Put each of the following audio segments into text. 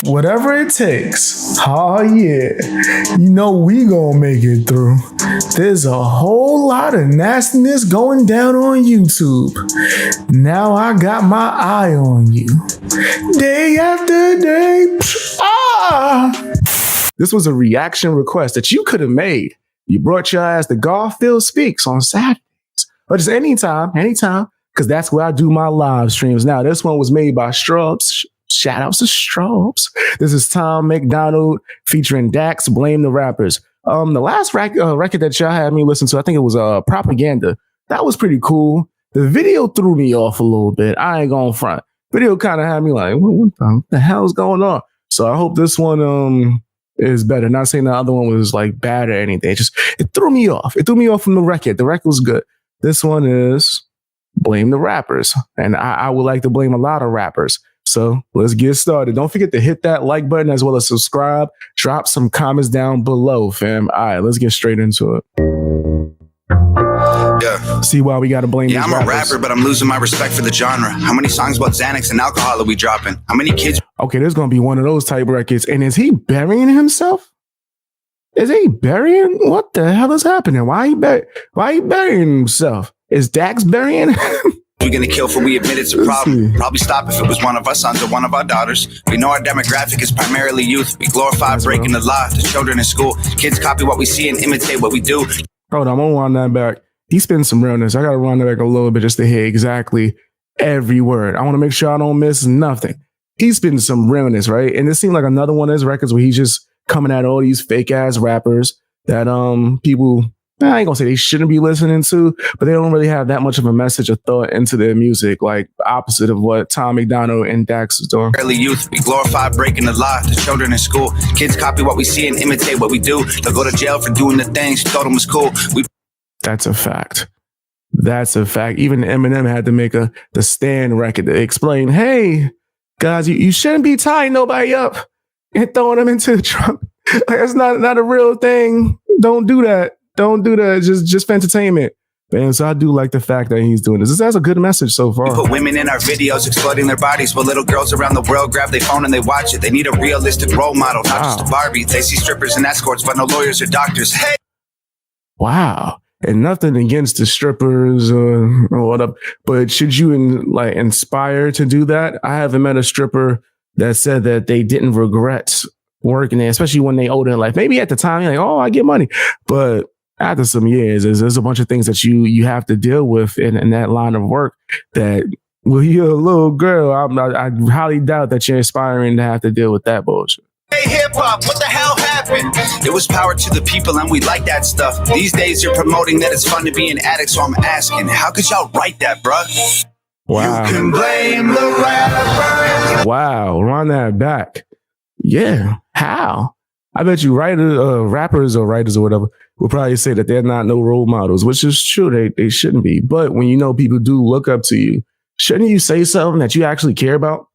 Whatever it takes. Oh yeah. You know we gonna make it through. There's a whole lot of nastiness going down on YouTube. Now I got my eye on you. Day after day. This was a reaction request that you could have made. You brought your ass to Garfield Speaks on Saturdays. Or just anytime, because that's where I do my live streams. Now, this one was made by Strobes. Shout outs to Strobes. This is Tom MacDonald featuring DAX, Blame the Rappers. The last record that y'all had me listen to, I think it was Propaganda. That was pretty cool. The video threw me off a little bit. I ain't going front. Video kind of had me like, what the hell is going on? So I hope this one is better. Not saying the other one was like bad or anything. It threw me off. It threw me off from the record. The record was good. This one is Blame the Rappers. And I would like to blame a lot of rappers. So let's get started. Don't forget to hit that like button as well as subscribe. Drop some comments down below, fam. All right, let's get straight into it. Yeah. See why we got to blame Yeah, these I'm rappers. a rapper, but I'm losing my respect for the genre. How many songs about Xanax and alcohol are we dropping? How many kids? Okay, there's going to be one of those type records. And is he burying himself? Is he burying? What the hell is happening? Why he burying himself? Is Dax burying him? We're gonna kill for we admit it's a problem. Probably stop if it was one of our sons or one of our daughters. We know our demographic is primarily youth. We glorify breaking the law to children in school. Kids copy what we see and imitate what we do. Hold on, I'm gonna run that back. He spins some realness. I gotta run that back a little bit just to hear exactly every word. I want to make sure I don't miss nothing. He's spinning some realness, right? And it seemed like another one of his records where he's just coming at all these fake ass rappers that people, I ain't gonna say they shouldn't be listening to, but they don't really have that much of a message or thought into their music, like opposite of what Tom MacDonald and Dax is doing. Early youth, we glorify breaking the law to children in school. Kids copy what we see and imitate what we do. They'll go to jail for doing the things you thought them was cool. That's a fact. That's a fact. Even Eminem had to make the Stand record to explain, hey, guys, you shouldn't be tying nobody up and throwing them into the trunk. Like, that's not a real thing. Don't do that. Don't do that. Just for entertainment. Man, so I do like the fact that he's doing this. That's a good message so far. We put women in our videos exploiting their bodies, but little girls around the world grab their phone and they watch it. They need a realistic role model, not just a Barbie. They see strippers and escorts, but no lawyers or doctors. Hey! Wow. And nothing against the strippers or whatever, but should you inspire to do that? I haven't met a stripper that said that they didn't regret working there, especially when they older in life. Maybe at the time you're like, oh, I get money, but after some years, there's a bunch of things that you have to deal with in that line of work that, well, you're a little girl. I highly doubt that you're aspiring to have to deal with that bullshit. Hey, hip hop, what the hell happened? It was power to the people and we like that stuff. These days you're promoting that it's fun to be an addict, so I'm asking, how could y'all write that, bruh? Wow. You can blame the rappers. Wow, run that back. Yeah, how? I bet you rappers or writers or whatever will probably say that they're not no role models, which is true. They shouldn't be. But when you know people do look up to you, shouldn't you say something that you actually care about?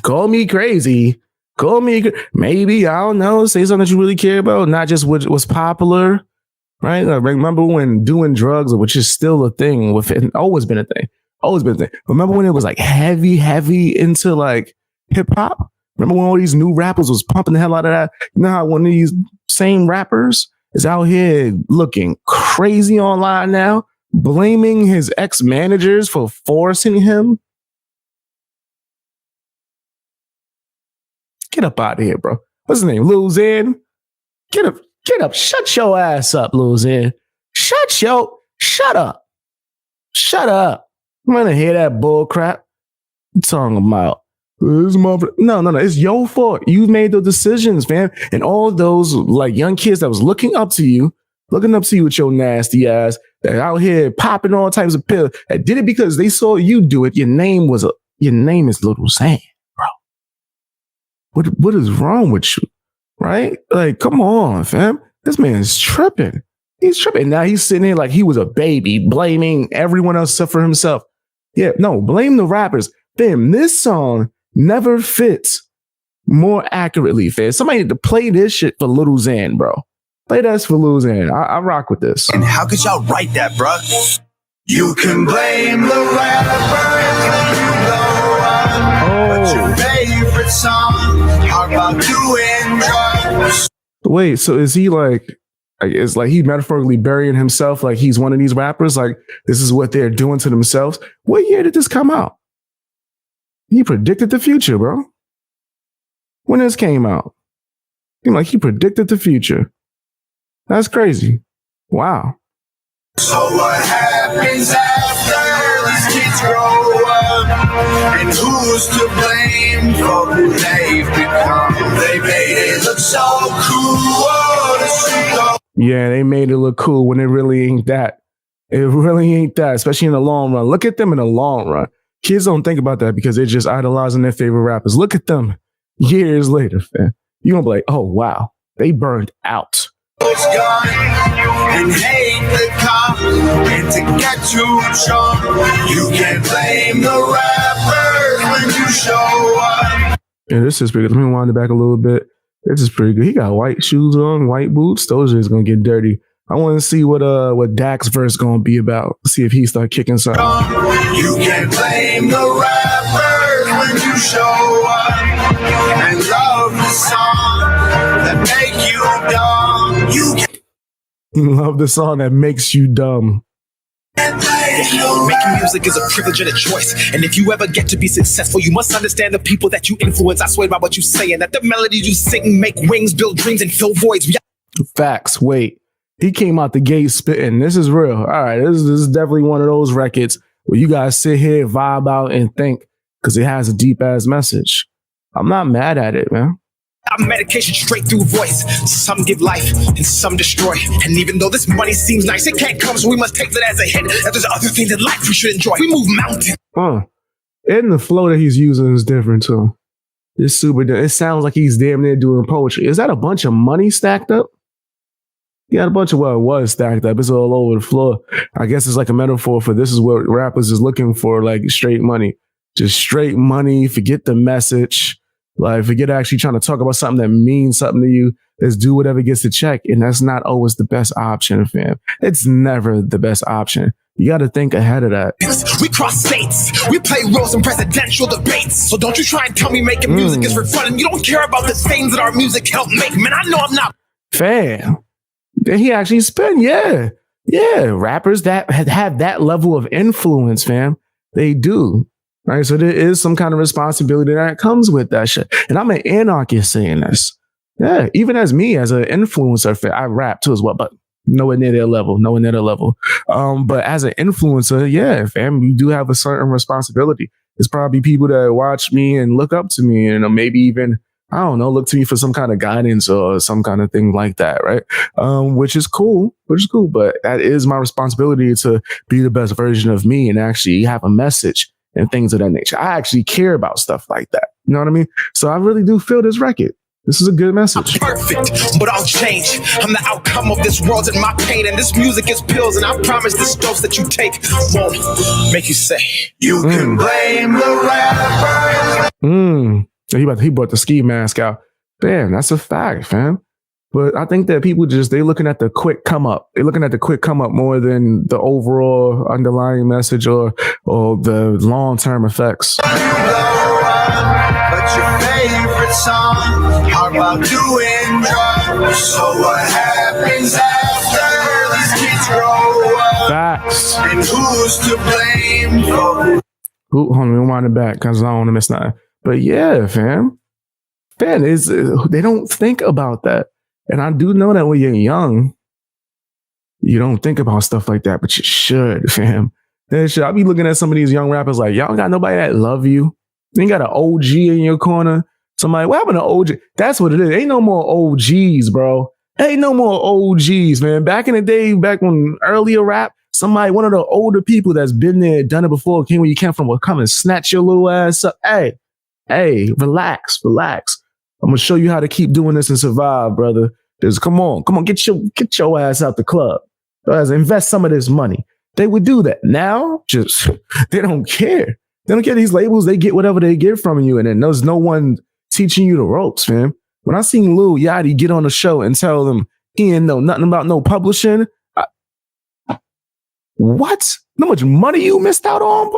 Call me crazy. Maybe, I don't know, say something that you really care about, not just what was popular, right? Like, remember when doing drugs, which is still a thing, always been a thing. Remember when it was like heavy into like hip hop? Remember when all these new rappers was pumping the hell out of that? You know how one of these same rappers is out here looking crazy online now, blaming his ex-managers for forcing him? Get up out of here, bro. What's his name? Lil Xan? Get up. Shut your ass up, Lil Xan. Shut up. I'm gonna hear that bull crap. What you talking about? No. It's your fault. You made the decisions, man. And all those like young kids that was looking up to you with your nasty ass, that out here popping all types of pills, that did it because they saw you do it. Your name is Little Xan. What is wrong with you? Right? Like, come on, fam. This man's tripping. He's tripping. Now he's sitting here like he was a baby, blaming everyone else except for himself. Yeah, no, blame the rappers. Fam, this song never fits more accurately, fam. Somebody need to play this shit for Little Xan, bro. Play that for Little Xan. I rock with this. And how could y'all write that, bruh? You can blame the rappers. Oh. Wait, so is he like, it's like he metaphorically burying himself like he's one of these rappers? Like this is what they're doing to themselves? What year did this come out? He predicted the future, bro. When this came out, seemed like he predicted the future. That's crazy. Wow. So what happens after these kids grow up? And who's to blame for who they've become? They made it look so cool. Yeah, they made it look cool when it really ain't that. It really ain't that, especially in the long run. Look at them in the long run. Kids don't think about that because they're just idolizing their favorite rappers. Look at them years later, fam. You're going to be like, oh, wow, they burned out. And hate the cop, and to get too drunk, you can't blame the rappers when you show up. Yeah, this is pretty good. Let me wind it back a little bit. This is pretty good. He got white shoes on, white boots. Those are gonna get dirty. I want to see what DAX verse gonna be about. See if he start kicking something. You can't blame the rappers when you show up and love the song that make you dumb. You can't love the song that makes you dumb. Making music is a privilege and a choice. And if you ever get to be successful, you must understand the people that you influence. I swear by what you say, and that the melodies you sing make wings, build dreams, and fill voids. Facts. Wait. He came out the gate spitting. This is real. All right. This is definitely one of those records where you guys sit here, vibe out, and think because it has a deep ass message. I'm not mad at it, man. Medication straight through voice. Some give life and some destroy. And even though this money seems nice, it can't come, so we must take it as a hit. And there's other things in life we should enjoy. We move mountains. And the flow that he's using is different too. It's super. It sounds like he's damn near doing poetry. Is that a bunch of money stacked up? Yeah, a bunch of what it was stacked up. It's all over the floor. I guess it's like a metaphor for this is what rappers is looking for, like straight money. Just straight money. Forget the message. Like, forget actually trying to talk about something that means something to you. Let's do whatever gets the check. And that's not always the best option, fam. It's never the best option. You got to think ahead of that. We cross states. We play roles in presidential debates. So don't you try and tell me making music is for fun and you don't care about the things that our music helped make. Man, I know I'm not. Fam. He actually spent, yeah. Rappers that have that level of influence, fam. They do. Right, so there is some kind of responsibility that comes with that shit. And I'm an anarchist saying this. Yeah, even as me, as an influencer, I rap too as well, but nowhere near their level. But as an influencer, yeah, fam, you do have a certain responsibility. It's probably people that watch me and look up to me and maybe even, I don't know, look to me for some kind of guidance or some kind of thing like that, right? Which is cool, but that is my responsibility to be the best version of me and actually have a message and things of that nature. I actually care about stuff like that. You know what I mean? So I really do feel this record. This is a good message. I'm perfect, but I'll change. I'm the outcome of this world and my pain. And this music is pills. And I promise this dose that you take won't make you say, you can blame the rappers. He brought the ski mask out. Damn, that's a fact, fam. But I think that people they looking at the quick come up. They're looking at the quick come up more than the overall underlying message or the long-term effects. But your favorite song are about doing drugs. So what happens after these kids grow up? Facts. And who's to blame? Hold on, let me wind it back because I don't want to miss nothing. But yeah, fam, they don't think about that. And I do know that when you're young, you don't think about stuff like that, but you should, fam. I'll be looking at some of these young rappers like, y'all got nobody that love you. You ain't got an OG in your corner. Somebody, what happened to OG? That's what it is. Ain't no more OGs, bro. Ain't no more OGs, man. Back in the day, back when earlier rap, one of the older people that's been there, done it before, came where you came from, will come and snatch your little ass up. Hey, relax. I'm going to show you how to keep doing this and survive, brother. Just come on, get your ass out the club. Invest some of this money. They would do that. Now, they don't care. They don't care these labels. They get whatever they get from you. And then there's no one teaching you the ropes, man. When I seen Lil Yachty get on the show and tell them he ain't know nothing about no publishing, what? How much money you missed out on?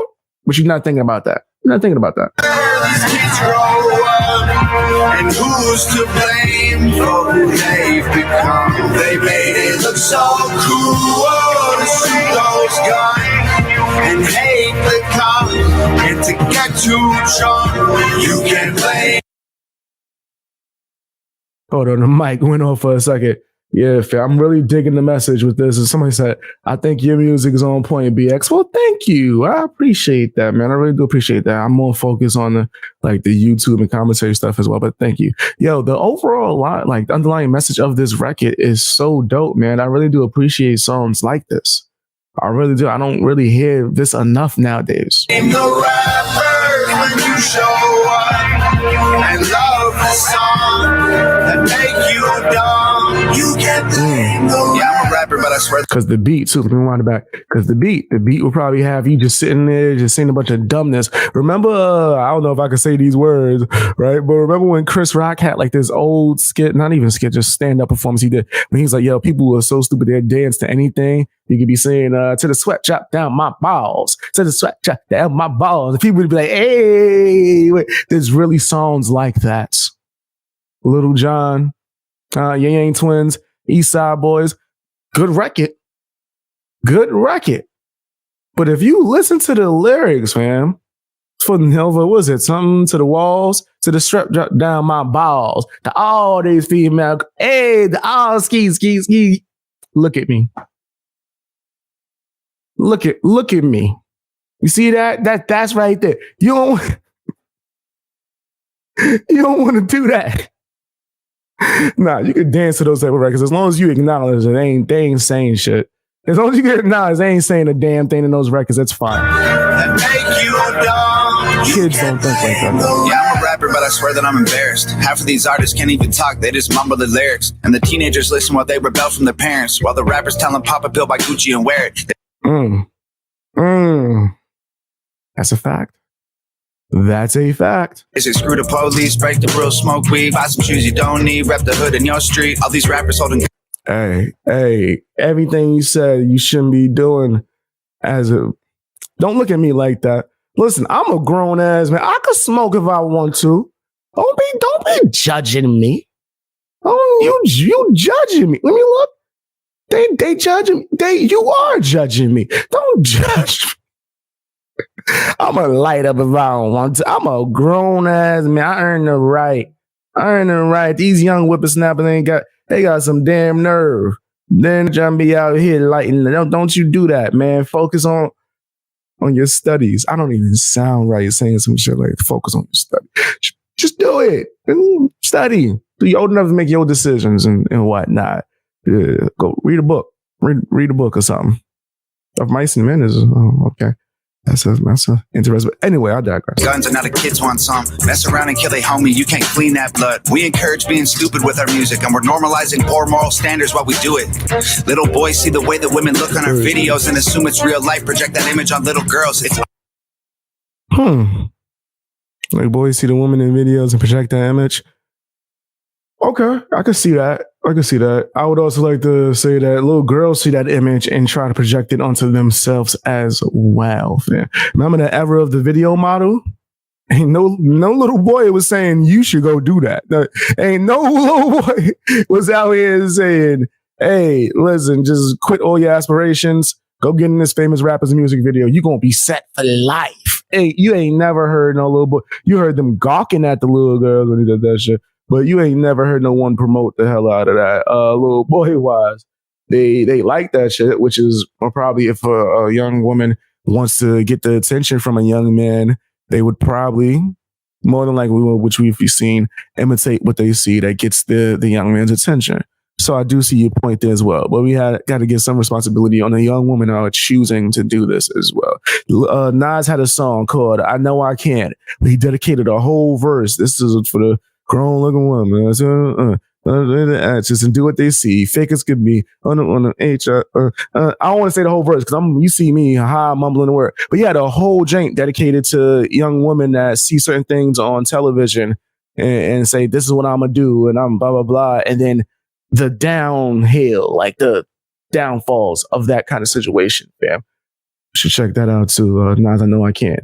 But you're not thinking about that. You're not thinking about that. these kids grow up, and who's to blame for who they've become? They made it look so cool to shoot those guns and hate the cop, and to get too drunk, you can blame. Hold on, the mic went off for a second. Yeah, I'm really digging the message with this. And somebody said, I think your music is on point, BX. Well, thank you. I appreciate that, man. I really do appreciate that. I'm more focused on the YouTube and commentary stuff as well, but thank you. Yo, the overall the underlying message of this record is so dope, man. I really do appreciate songs like this. I really do. I don't really hear this enough nowadays. In the rappers when you show up and love the song that make you dumb, you get blame the Yeah, I'm a rapper, but I swear. Because the beat, too, let me wind it back. Because the beat will probably have you just sitting there, just saying a bunch of dumbness. Remember, I don't know if I can say these words, right? But remember when Chris Rock had like this old skit, not even skit, just stand-up performance he did. When he's like, yo, people were so stupid, they'd dance to anything. You could be saying, to the sweat drop down my balls, to the sweat drop down my balls. And people would be like, hey, wait. There's really songs like that. Little John, Yang Yang Twins, East Side Boys, good record. Good record. But if you listen to the lyrics, man, for Nova, was it something to the walls, to the strap drop down my balls, to all these female, hey, the all ski. Look at me. Look at me. You see that? That's right there. You don't want to do that. Nah, you can dance to those type of records as long as you acknowledge it. They ain't saying shit. As long as you get acknowledged, they ain't saying a damn thing in those records. That's fine. Kids don't think like that. Yeah, I'm a rapper, but I swear that I'm embarrassed. Half of these artists can't even talk, they just mumble the lyrics. And the teenagers listen while they rebel from their parents, while the rappers tell them pop a pill by Gucci and wear it. That's a fact. That's a fact. Is it screw the police, break the rules, smoke weed, buy some shoes you don't need, rep the hood in your street? All these rappers holding. Hey, everything you said you shouldn't be doing don't look at me like that. Listen, I'm a grown ass man. I could smoke if I want to. Don't be judging me. Oh, you judging me. Let me look. They judging me. You are judging me. Don't judge me. I'm a light up if I don't want to. I'm a grown ass man. I earned the right. These young whippersnappers they got some damn nerve. Then trying to be out here lighting. Don't you do that, man. Focus on your studies. I don't even sound right saying some shit like focus on your study. Just do it. Study. Be old enough to make your decisions and whatnot. Yeah, go read a book. Read a book or something. Of Mice and Men is okay. That's interesting. But anyway, I digress. Guns and now the kids want some. Mess around and kill a homie, you can't clean that blood. We encourage being stupid with our music, and we're normalizing poor moral standards while we do it. Little boys see the way that women look on our videos and assume it's real life, project that image on little girls. It's like boys see the women in videos and project that image. Okay, I can see that. I would also like to say that little girls see that image and try to project it onto themselves as well. Man. Remember the era of the video model? Ain't no little boy was saying you should go do that. Ain't no little boy was out here saying, hey, listen, just quit all your aspirations. Go get in this famous rapper's music video. You're going to be set for life. Hey, you ain't never heard no little boy. You heard them gawking at the little girls when he did that shit. But you ain't never heard no one promote the hell out of that. Little boy wise, they like that shit, which is probably if a young woman wants to get the attention from a young man, they would probably, more than likely, which we've seen, imitate what they see that gets the young man's attention. So I do see your point there as well. But we got to get some responsibility on the young woman choosing to do this as well. Nas had a song called I Know I Can't. He dedicated a whole verse. This is for the grown looking woman. Just and do what they see. Fake as could be on the H. I don't want to say the whole verse because you see me high mumbling the word. But yeah, the whole jank dedicated to young women that see certain things on television and say this is what I'm gonna do and I'm blah blah blah, and then the downhill, like the downfalls of that kind of situation. Fam, you should check that out too. Nas, I Know I Can't.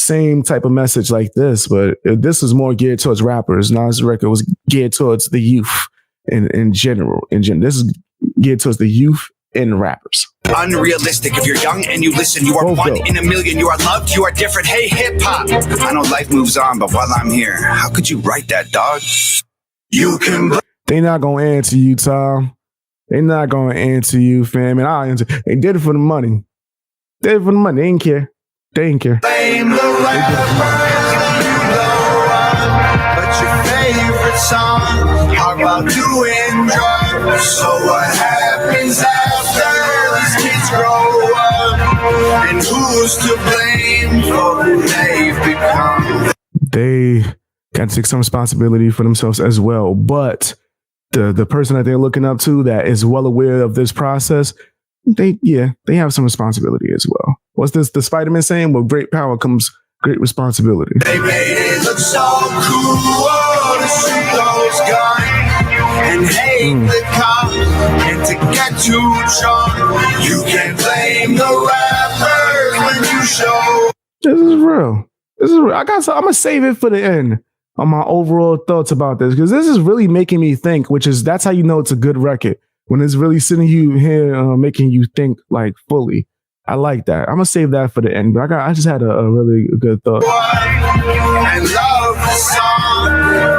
same type of message like this, but this was more geared towards rappers. Now this record was geared towards the youth in general. This is geared towards the youth and rappers. Unrealistic. If you're young and you listen, you are Both one though. in a million. You are loved, you are different. Hey, hip hop. I know life moves on, but while I'm here, how could you write that, dog? You can. They not gonna answer you, Tom. They not gonna answer you, fam. And I'll answer. They did it for the money. They did it for the money. They didn't care. They didn't care. Blame the rappers that you know of, but your favorite song, how about doing drugs? So what happens after these kids grow up? And who's to blame for who they've become? They got to take some responsibility for themselves as well. But the person that they're looking up to that is well aware of this process, they have some responsibility as well. What's this? The Spider-Man saying, with great power comes great responsibility. They made it look so cool to see those guns and hate the cops and to get too drunk. You can't blame the rappers when you show. This is real. This is real. I'm gonna save it for the end on my overall thoughts about this, because this is really making me think, that's how you know it's a good record, when it's really sitting you here making you think like fully. I like that. I'm gonna save that for the end, but I just had a really good thought. And love the song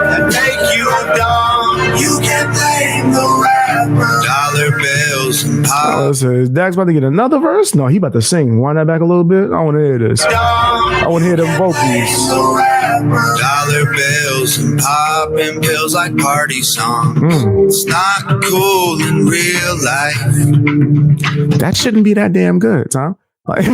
that make you dumb. You can't blame the rapper. Dollar bills and pop. So is Dax about to get another verse? No, he about to sing. Wind that back a little bit. I want to hear this. I want to hear them vocals. Dollar bills and popping pills like party songs. It's not cool in real life. That shouldn't be that damn good, Tom. Like,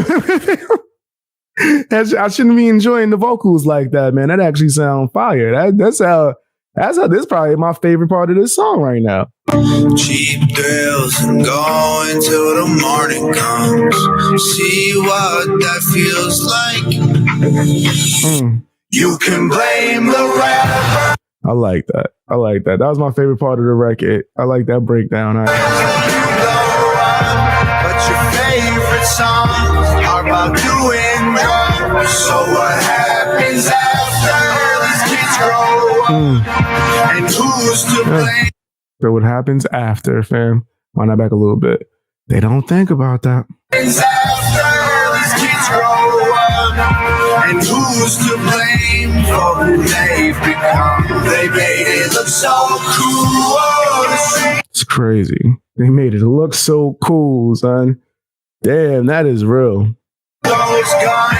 I shouldn't be enjoying the vocals like that, man. That actually sound fire. That's how this is probably my favorite part of this song right now. Cheap thrills and going till the morning comes. See what that feels like. You can blame the rapper. I like that. That was my favorite part of the record. I like that breakdown. But your favorite songs are about doing drugs. So what happens after these kids grow up? And who's to blame? So what happens after, fam? Wind that back a little bit. They don't think about that. After these kids grow up, and who's to blame for who they've become? They made it look so cool to see. It's crazy. They made it look so cool, son. Damn, that is real. Those guns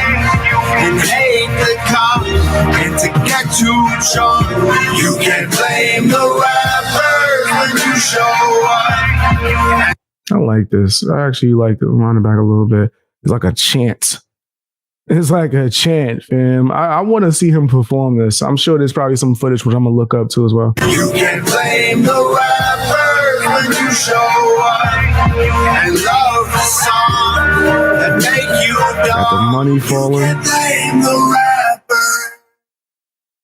and hate the cops and to get too drunk. You can't blame the rappers when you show up. I like this. I actually like it. Round it back a little bit. It's like a chant. It's like a chant, fam. I want to see him perform this. I'm sure there's probably some footage which I'm gonna look up too as well. You can't blame the rappers when you show up and love the song that make you dumb. Got the money falling. You can't blame the rapper.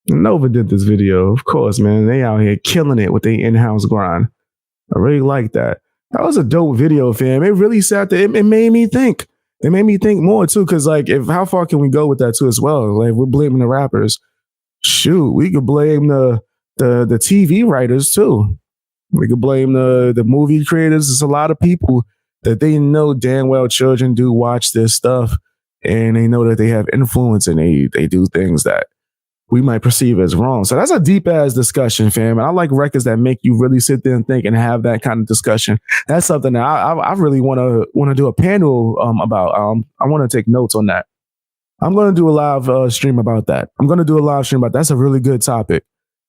Nova did this video, of course, man. They out here killing it with their in-house grind. I really like that. That was a dope video, fam. It really sat there. It made me think. It made me think more too, because like, how far can we go with that too as well? Like, we're blaming the rappers. Shoot, we could blame the TV writers too. We could blame the movie creators. There's a lot of people that they know damn well children do watch this stuff, and they know that they have influence, and they do things that we might perceive as wrong. So that's a deep ass discussion, fam. And I like records that make you really sit there and think and have that kind of discussion. That's something that I really want to do a panel about. I want to take notes on that. I'm going to do a live stream about that. That's a really good topic.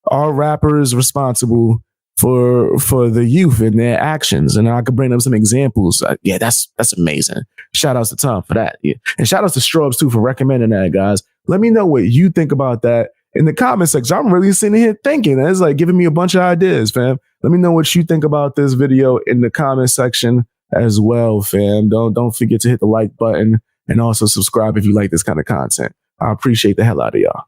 Are rappers responsible for the youth and their actions? And I could bring up some examples. Yeah, that's amazing. Shout outs to Tom for that. Yeah. And shout outs to Strobes too for recommending that, guys. Let me know what you think about that in the comment section. I'm really sitting here thinking. It's like giving me a bunch of ideas, fam. Let me know what you think about this video in the comment section as well, fam. Don't forget to hit the like button and also subscribe if you like this kind of content. I appreciate the hell out of y'all.